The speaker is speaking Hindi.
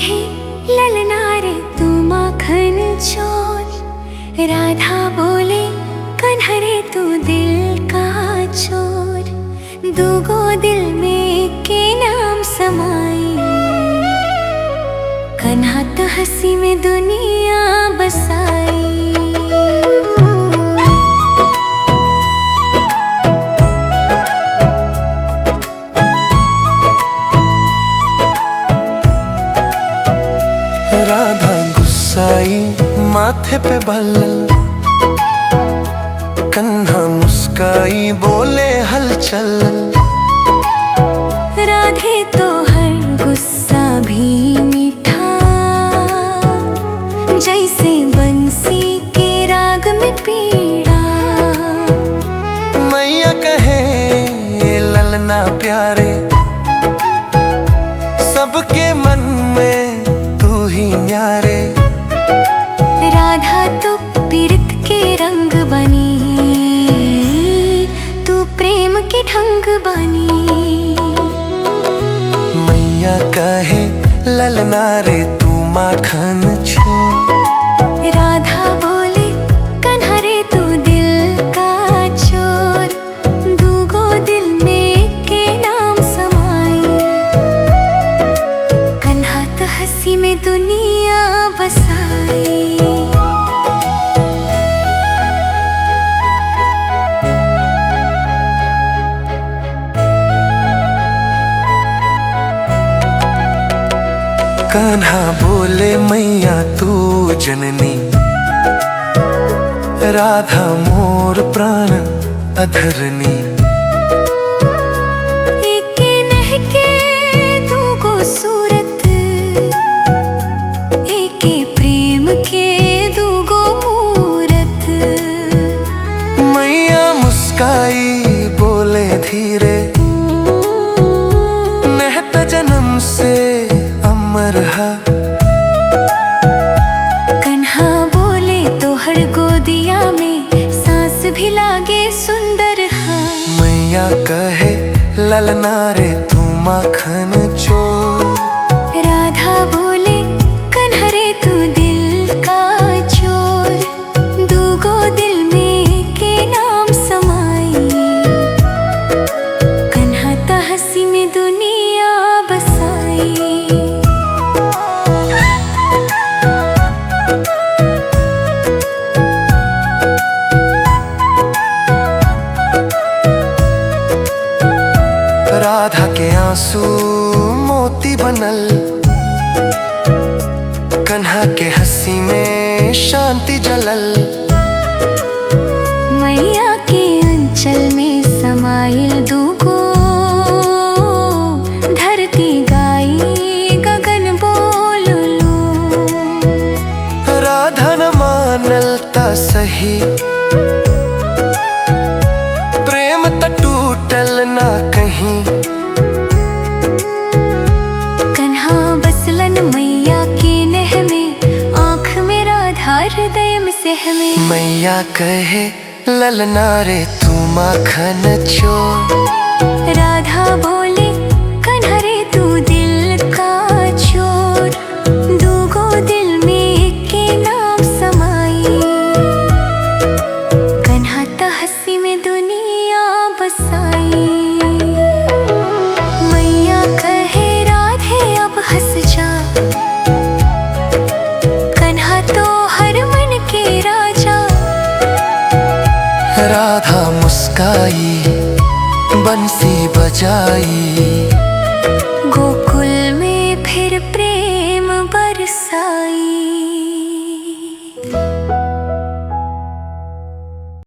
ही ललना रे तू माखन चोर। राधा बोले कन्हा रे तू दिल का चोर। दूगो दिल में के नाम समाई, कन्हा तो हंसी में दुनिया बसाई। राधा गुस्साई माथे पे बल, कन्हा मुस्काई बोले हलचल। राधे तो हर गुस्सा भी मीठा, जैसे बंसी के राग में पीड़ा। मैया कहे ललना प्यारे, सबके मन में तू ही न्यारे। राधा तो पीड़ित के रंग बनी, तू प्रेम के ढंग बनी। मैया कहे ललना रे तू माखन चोर। राधा बोले कन्हा रे तू दिल का चोर। दूगो दिल में के नाम समाई, कन्हा तो हंसी में दुनिया बसाई। कान्हा बोले मैया तू जननी, राधा मोर प्राण अधरनी। एके नहके दूगो सूरत, एके प्रेम के दूगो मूरत। मैया मुस्काई बोले धीरे, नेह तो जन्म से अमर है। कन्हा बोले तो हर गोदिया में सांस भी लागे सुंदर है। मैया कहे ललना रे तू माखन चोर। राधा बोले कन्हा रे तू दिल का चोर। दूगो दिल में के नाम समाई, कन्हा तो हंसी में दुनिया बसाई। राधा के आंसू मोती बनल, कन्हा के हंसी में शांति जलल। मैया के अंचल में समाइल दूगो, धरती गाई गगन बोललू। राधा न मानलता सही, प्रेम त टूटल ना कहीं। कन्हा बसलन मैया के नेह में, आँख में राधा हृदय में सहमे। मैया कहे ललना रे तू माखन चोर। राधा बोले कन्हा रे तू दिल का चोर। दूगो दिल में के नाम समाई, कन्हा तो हंसी में दुनिया बसाई। मैया कहे राधे अब हंस जा, कन्हा तो हर मन के राजा। राधा मुस्काई बंसी बजाई, गोकुल में फिर प्रेम बरसाई।